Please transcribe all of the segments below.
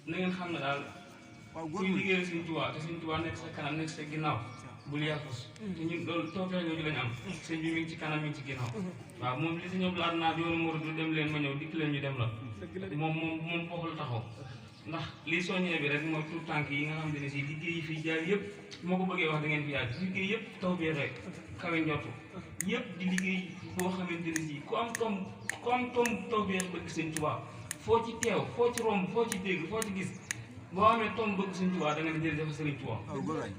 na ngeen xam ne daal kuy liggéeyal Sëñ Tuubaa te Sëñ Tuubaa nekk sa kanam nekk sa ginnaaw bul yaafus te ñun loolu toofee ñooñu lañ am sëñ bi mi ngi ci kanam mi ngi ci ginnaaw waaw moom li si ñëw laat naa yoonu murid du dem leen ma ñëw dikk leen ñu dem la moom foofu la taxaw ndax lii soññee bi rek mooy tout tànk yi nga xam ne si liggéey yi fii jaar yëpp moo ko bëggee wax da ngeen fi yàgg liggéey yëpp taw bi rek kawe njortu yëpp di liggéey boo xamante ne si ku am tom taw bi bëgg Sëñ Tuubaa foo ci teew foo ci romb foo ci dégg foo ci gis boo amee tom bëgg Sëñ Tuubaa da nga ne jërëjëf Sëriñ Tuubaa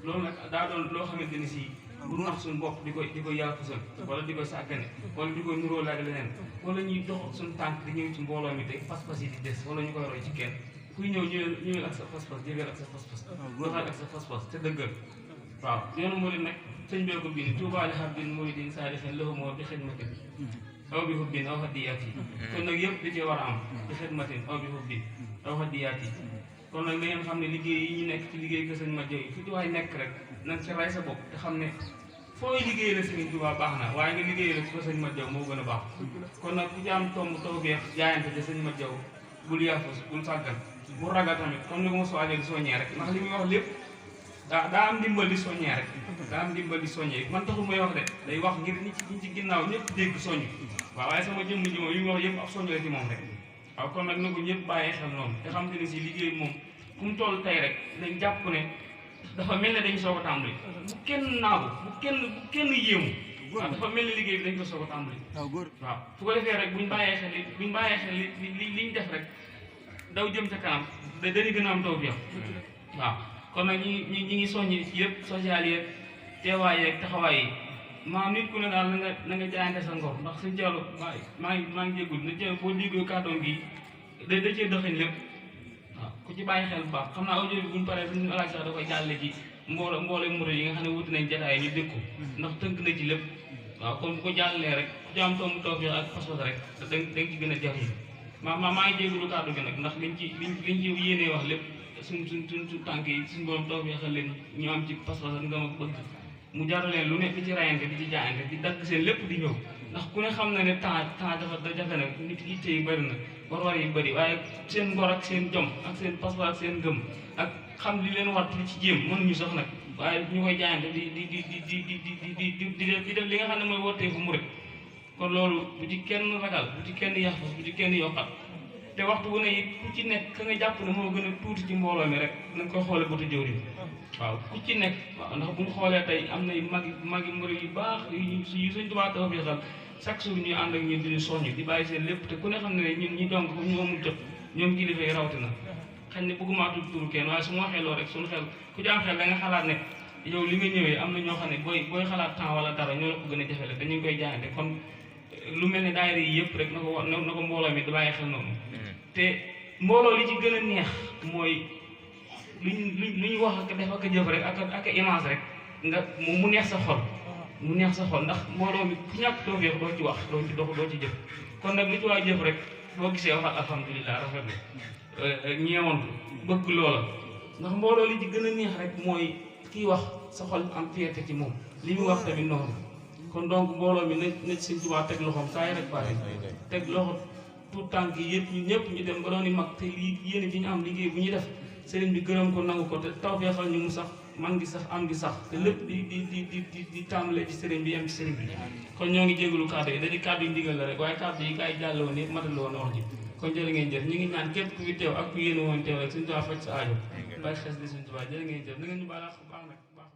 loolu nag daa doon loo xamante ne si bu nax suñu bopp di ko yaafusal wala di ko sàggane wala di ko nuróo laag leneen wala ñuy dox suñu tànk di ñëw ci mbooloo mi te pas-pas yi di des wala ñu koy roy ci kenn kuy ñëw ñëwel ak sa pas-pas jëgal ak sa pas-pas doxal ak sa pas-pas te dëggal waaw yoonu murid nag sëñ bee ko bind Tuubaa li habdin muridin saadixin lahu moo bi xidmatin aw bi hubbin aw hadiyaat yi kon nag yëpp da cee war a am bi xidmatin aw bi hubbin aw hadiyaat yi kon nag na ngeen xam ne liggéey yi ñu nekk ci liggéey ko sëñ Mat Jaw fu ci waay nekk rek nanga ci ray sa bopp te xam ne fooy liggéey la Sëriñ Tuubaa baax na waaye nga liggéey la ko sëñ Mat Jaw moo gën a baax kon nag ku ci am tomb taw beex jaayante te sëñ Mat Jaw bul yaafus bul sàggal bu ragal tamit comme ni ko mos a waajal di soññee rek ndax li muy wax lépp daa am ndimbal di soññee rek daa am ndimbal di soññee man taxul may wax de day wax ngir ñi ci ginnaaw ñëpp dégg soññ waaw waaye sama jëmm ji moom yi mu wax yëpp ab soññ la ci moom rek waaw kon nag na ko ñëpp bàyyee xel noonu te xam te ne si liggéey moom fu mu toll tey rek dañ jàpp ne dafa mel ne dañ soog a tàmbali bu kenn naagu bu kenn yéemu waaw dafa mel ne liggéey bi dañ ko soog a tàmbali waaw su ko defee rek buñ bàyyee xel liñ def rek daw jëm ca kanam dañuy gën a am taw bi waaw kon nag ñi ngi soññi yëpp social yeeg teewaay yeeg taxawaay yi maam nit ku ne daal na nga jaayante sa ngor ndax suñ teelu maa ngi jéggul na teew boo déggoo kàddoom gi da cee dëxañ lépp waaw ku ci bàyyi xel bu baax xam naa audio bi buñu paree suñu alaaj sax da koy jàlle ci mboole murid yi nga xam ne wuti nañ jotaay ñu dégg ko ndax tënk na ci lépp waaw comme bu ko jàllalee rek ku ci am tomb toog ak pas-pas rek da nga ci gën a jax yi maa ngi jégalu kàddu gi nag ndax liñ ci yéenee wax lépp suñ tànk yi suñ borom toog xel leen ñu am ci pas-pas ak ngëm ak bëgg mu jaral leen lu nekk di ci rayante di ci jaayante di dagg seen lépp di ñëw ndax ku ne xam na ne temps dafa jafe nag nit yitte yi bëri na war yi bëri waaye seen ngor ak seen jom ak seen pas-pas ak seen ngëm ak xam li leen war di ci jéem mënuñu sax nag waaye ñu koy jaayante di def li nga xam ne mooy wootee fu mu rek kon loolu bu ci kenn ragal bu ci kenn yàq bu ci kenn yokkal te waxtu wu ne it ku ci nekk ka nga jàpp ne moo gën a tuuti ci mbooloo mi rek nañ koy xoole bëtu jëwriñ waaw ku ci nekk waaw ndax bu ñu xoolee tey am na magi murid yu baax yu Sëñ Tuubaa taw bi xel chaque jour ñuy ànd ak ñun di ñu soññ di bàyyi seen lépp te ku ne xam ne ñun ñi donc ñu amul jot ñoom kilifa yi rawatina xëy ne bëgguma tudd turu kenn waaye su ma waxee loolu rek suñu xel ku ci am xel da nga xalaat ne yow li nga ñëwee am na ñoo xam ne booy xalaat temps wala dara ñoo la ko gën a jafele dañu ngi koy jaayante kon lu mel ne daayira yi yëpp rek na ko mbooloo mi di bàyyi xel noonu te mbooloo li ci gën a neex mooy lu ñu wax ak def ak jëf rek ak image rek nga mu neex sa xol mu neex sa xol ndax mbooloo mi ku ñàkk doo feex doo ci wax doo ci dox doo ci jëf kon nag li ci waay jëf rek boo gisee waxal alhamdulilah rafet na ñeewantu bëgg loola ndax mbooloo li ci gën a neex rek mooy kiy wax sa xol am fierté ci moom li muy wax tamit noonu kon donc mbooloo mi na Sëñ Tuubaa teg loxoom saa yi rek pare teg loxo tout tànk yi yëpp ñu ñëpp ñu dem ba doon mag te yéen ji ñu am liggéey bu ñu def sëriñ bi gërëm ko nangu ko te taw feexal ñu mu sax man gi sax am gi sax te lépp di tàmbalee ci sëriñ bi yem ci sëriñ bi kon ñoo ngi jégalu kàddu yi da di kàddu yi ndigal la rek waaye kàddu yi gars yi jàlloon ni mataloo woon wax ji kon jërë ngeen jëf ñu ngi ñaan képp ku fi teew ak ku yéene woon teew rek Sëñ Tuubaa faj sa aajo bàyyi xes di Sëñ Tuubaa jërë ngeen jëf na ngeen ñu baax nag baax